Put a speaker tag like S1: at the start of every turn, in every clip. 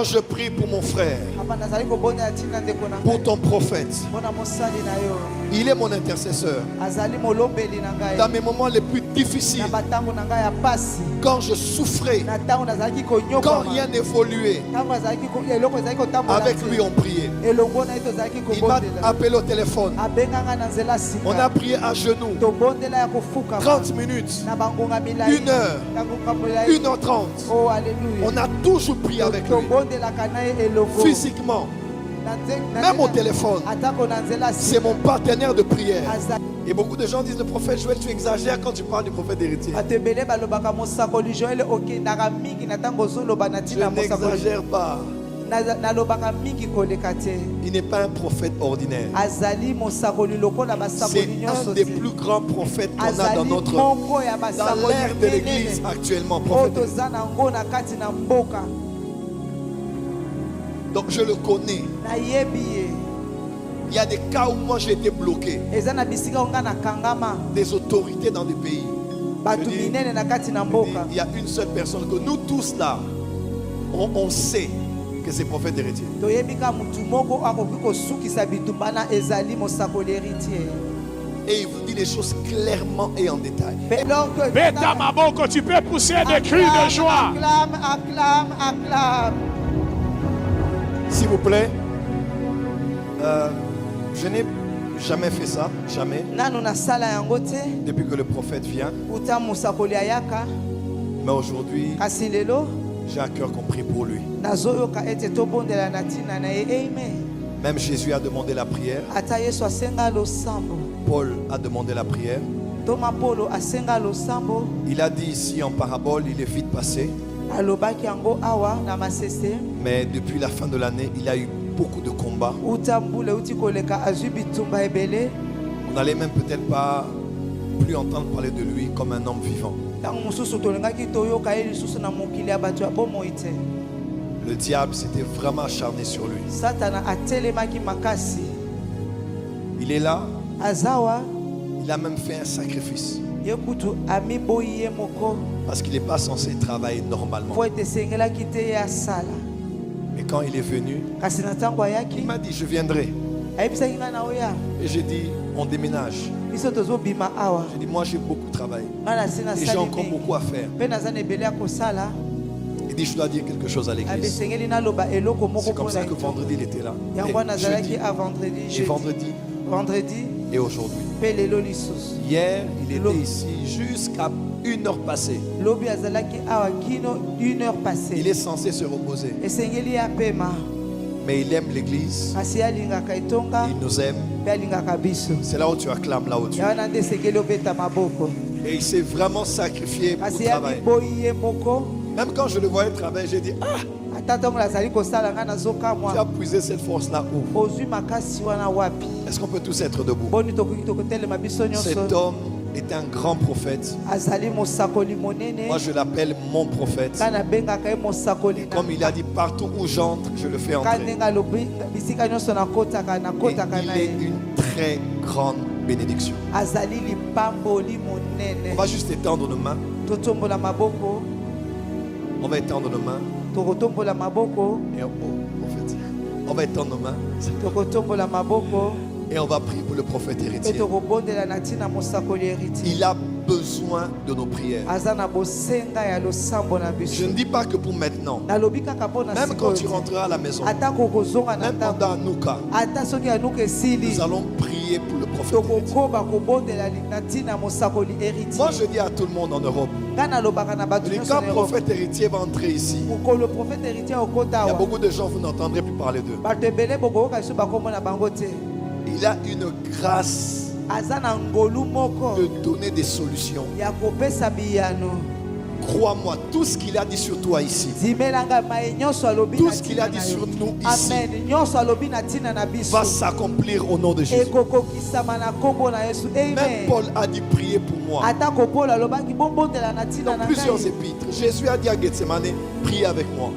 S1: Je prie pour mon frère, pour ton prophète. Il est mon intercesseur. Dans mes moments les plus difficiles, quand je souffrais, quand rien n'évoluait, avec lui on priait. Il m'a appelé au téléphone. On a prié à genoux 30 minutes, 1 heure, 1h30. On a toujours prié avec lui. Physiquement, même au téléphone, c'est mon partenaire de prière. Et beaucoup de gens disent: le prophète Joël, tu exagères quand tu parles du prophète héritier. Je n'exagère pas. Il n'est pas un prophète ordinaire. C'est un des plus grands prophètes qu'on a dans l'ère de l'église actuellement. Donc je le connais. Il y a des cas où moi j'ai été bloqué. Des autorités dans des pays. Il y a une seule personne que nous tous là, on sait que c'est prophète héritier. Et il vous dit les choses clairement et en détail.
S2: Beta Maboko, tu peux pousser des cris de joie.
S3: Acclame, acclame.
S1: S'il vous plaît, je n'ai jamais fait ça, jamais. Depuis que le prophète vient. Mais aujourd'hui, j'ai à cœur qu'on prie pour lui. Même Jésus a demandé la prière. Paul a demandé la prière. Il a dit ici en parabole, il est vite passé. Mais depuis la fin de l'année, il a eu beaucoup de combats. On n'allait même peut-être pas plus entendre parler de lui comme un homme vivant. Le diable s'était vraiment acharné sur lui. Il est là. Il a même fait un sacrifice. Parce qu'il n'est pas censé travailler normalement. Mais quand il est venu, il m'a dit: je viendrai. Et j'ai dit: on déménage. J'ai dit: moi j'ai beaucoup travaillé. Et j'ai encore beaucoup à faire. Il dit: je dois dire quelque chose à l'église. C'est comme ça que vendredi il était là. Et vendredi et aujourd'hui. Hier il était ici jusqu'à 1h passée. Il est censé se reposer. Mais il aime l'église. Il nous aime. C'est là où tu acclames, là où tu es. Et il s'est vraiment sacrifié pour travailler. Même quand je le voyais travailler, j'ai dit: ah, tu as puisé cette force-là où? Est-ce qu'on peut tous être debout? Cet homme est un grand prophète. Moi je l'appelle mon prophète. Et comme il a dit: partout où j'entre, je le fais entrer. Et il est une très grande bénédiction. On va juste étendre nos mains. On va étendre nos mains. Et on va étendre nos mains. Et on va prier pour le prophète héritier. Il a besoin de nos prières. Je ne dis pas que pour maintenant. Même quand tu rentreras à la maison, même pendant Anouka, nous allons prier pour le prophète héritier. Moi je dis à tout le monde en Europe, quand le prophète héritier va entrer ici, il y a beaucoup de gens, vous n'entendrez plus parler d'eux. Il a une grâce de donner des solutions. Crois-moi, tout ce qu'il a dit sur toi ici, tout ce qu'il a dit sur nous ici, va s'accomplir au nom de Jésus. Même Paul a dit: prier pour moi. Dans plusieurs épîtres, Jésus a dit à Gethsemane: priez avec moi.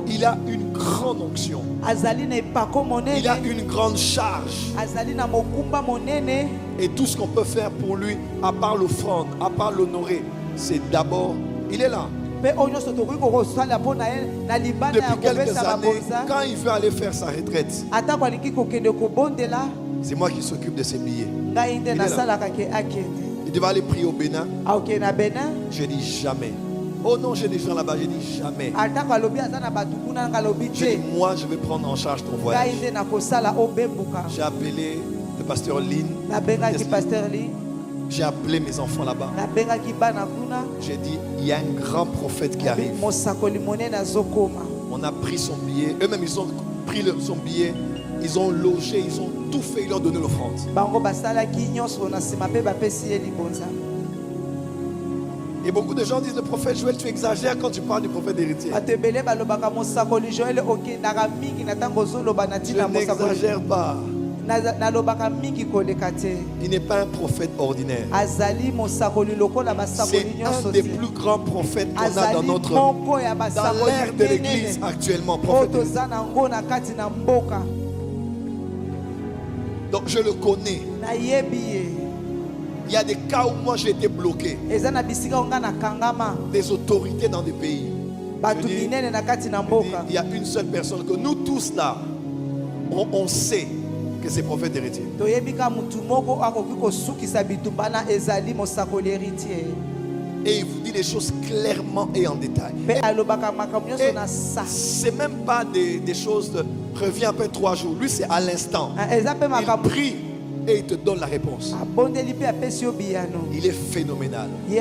S1: Il a une grande onction. Il a une grande charge. Et tout ce qu'on peut faire pour lui, à part l'offrande, à part l'honorer, c'est d'abord, il est là. Depuis quelques années, quand il veut aller faire sa retraite, c'est moi qui s'occupe de ses billets. Il devait aller prier au Bénin. Je dis jamais. Oh non, j'ai des gens là-bas, je dis jamais. Je dis, moi, je vais prendre en charge ton voyage. J'ai appelé le pasteur Lynn. J'ai appelé mes enfants là-bas. J'ai dit, il y a un grand prophète qui arrive. On a pris son billet. Eux-mêmes, ils ont pris son billet. Ils ont logé, ils ont tout fait, ils leur ont donné l'offrande. Et beaucoup de gens disent, le prophète Joël, tu exagères quand tu parles du prophète héritier. Je n'exagère pas. Il n'est pas un prophète ordinaire. C'est un des plus grands prophètes qu'on a dans l'ère de l'église actuellement. Donc je le connais. Il y a des cas où moi j'ai été bloqué. Des autorités dans des pays. Il y a une seule personne que nous tous là, on sait que c'est prophète héritier. Et il vous dit les choses clairement et en détail. C'est même pas des choses de reviens après 3 jours. Lui c'est à l'instant. Il prie et il te donne la réponse. Il est phénoménal. Nous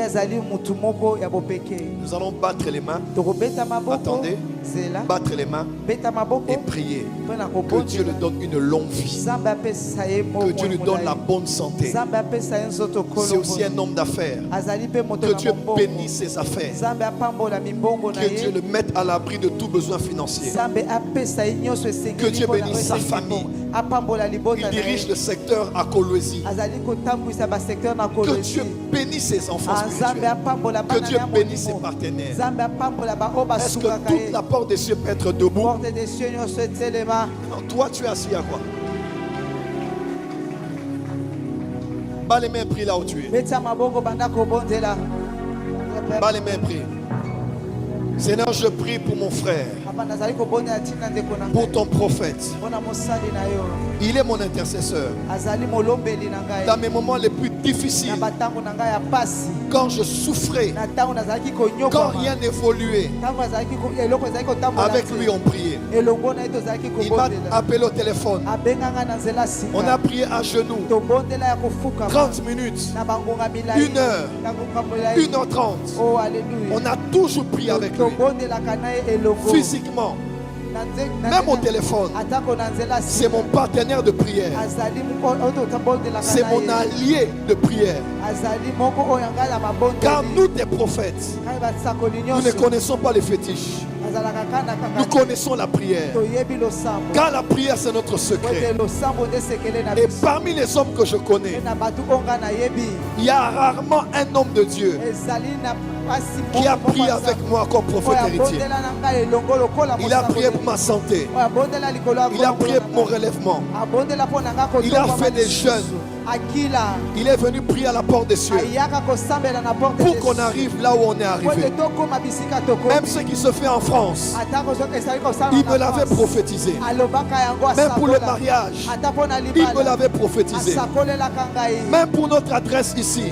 S1: allons battre les mains. Attendez. Battre les mains et prier que Dieu lui donne une longue vie, que Dieu lui donne la bonne santé. C'est aussi un homme d'affaires. Que Dieu bénisse ses affaires, que Dieu le mette à l'abri de tout besoin financier, que Dieu bénisse sa famille. Il dirige le secteur à Kolwezi. Que Dieu bénisse ses enfants spirituels, que Dieu bénisse ses partenaires. Est-ce que toute la porte des cieux peut être debout? Non, toi tu es assis à quoi? Bas les mains, prie là où tu es. Bas les mains, prie. Seigneur, je prie pour mon frère, pour ton prophète. Il est mon intercesseur. Dans mes moments les plus difficiles, quand je souffrais, quand rien n'évoluait, avec lui on priait. Il m'a appelé au téléphone. On a prié à genoux 30 minutes, 1 heure, 1h30. On a toujours prié avec lui. Physiquement, même au téléphone, c'est mon partenaire de prière, c'est mon allié de prière. Car nous des prophètes, nous ne connaissons pas les fétiches, nous connaissons la prière. Car la prière c'est notre secret. Et parmi les hommes que je connais, il y a rarement un homme de Dieu qui a prié avec moi comme prophète héritier. Il a prié pour ma santé. Il a prié pour mon relèvement. Il a fait des jeûnes. Il est venu prier à la porte des cieux pour qu'on arrive là où on est arrivé. Même ce qui se fait en France, il me l'avait prophétisé. Même pour le mariage, il me l'avait prophétisé. Même pour notre adresse ici,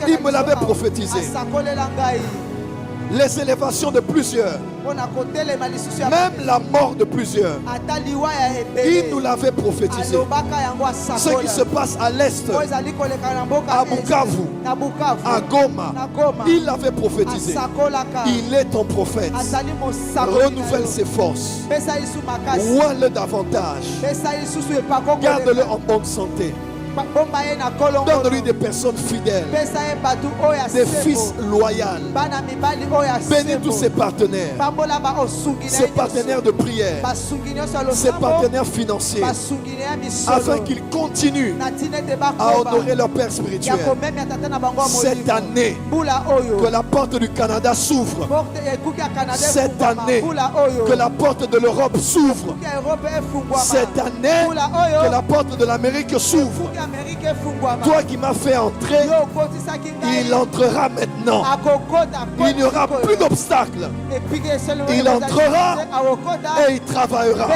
S1: il me l'avait prophétisé. Les élévations de plusieurs, même la mort de plusieurs, il nous l'avait prophétisé. Ce qui se passe à l'est, à Bukavu, à Goma, il l'avait prophétisé. Il est ton prophète. Renouvelle ses forces, oins-le davantage, garde-le en bonne santé. Donne-lui des personnes fidèles, des fils loyaux. Bénis tous ses partenaires de prière, ses partenaires financiers, afin qu'ils continuent à honorer leur Père spirituel. Cette année, que la porte du Canada s'ouvre. Cette année, que la porte de l'Europe s'ouvre. Cette année, que la porte de l'Amérique s'ouvre. Toi qui m'as fait entrer, il entrera maintenant. Il n'y aura plus d'obstacle. Il entrera et il travaillera.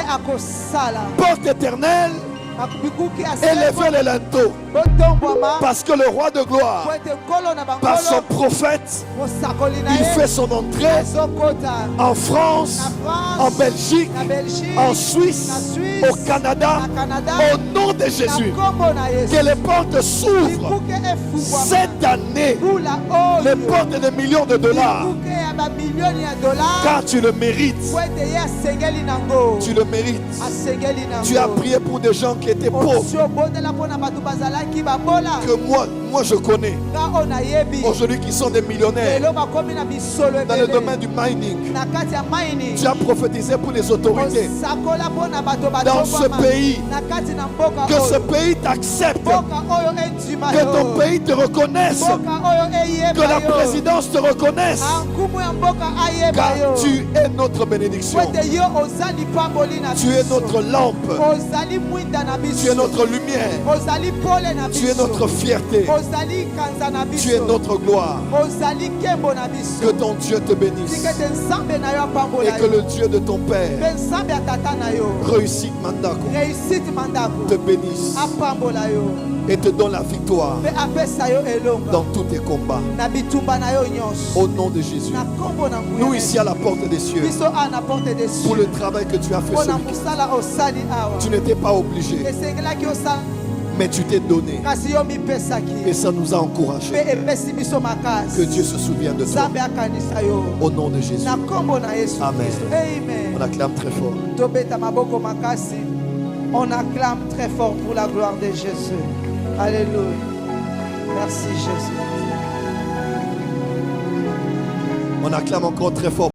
S1: Porte éternelle, élevez les linteaux. Parce que le roi de gloire, par son prophète, il fait son entrée en France, en Belgique, en Suisse, au Canada, au nom de Jésus. Que les portes s'ouvrent cette année, les portes de millions de dollars, car tu le mérites. Tu le mérites. Tu as prié pour des gens qui étaient pauvres, que moi je connais aujourd'hui, qui sont des millionnaires dans le domaine du mining. Tu as prophétisé pour les autorités dans ce pays, que ce pays t'accepte, que ton pays te reconnaisse, que la présidence te reconnaisse, car tu es notre bénédiction, tu es notre lampe, tu es notre lumière, tu es notre fierté, tu es notre gloire. Que ton Dieu te bénisse et que le Dieu de ton Père, réussite Mandako, te bénisse et te donne la victoire dans tous tes combats. Au nom de Jésus. Nous ici à la porte des cieux, pour le travail que tu as fait celui, tu n'étais pas obligé, mais tu t'es donné et ça nous a encouragés. Que Dieu se souvienne de toi. Au nom de Jésus. Amen. On acclame très fort.
S3: On acclame très fort pour la gloire de Jésus. Alléluia. Merci Jésus.
S1: On acclame encore très fort.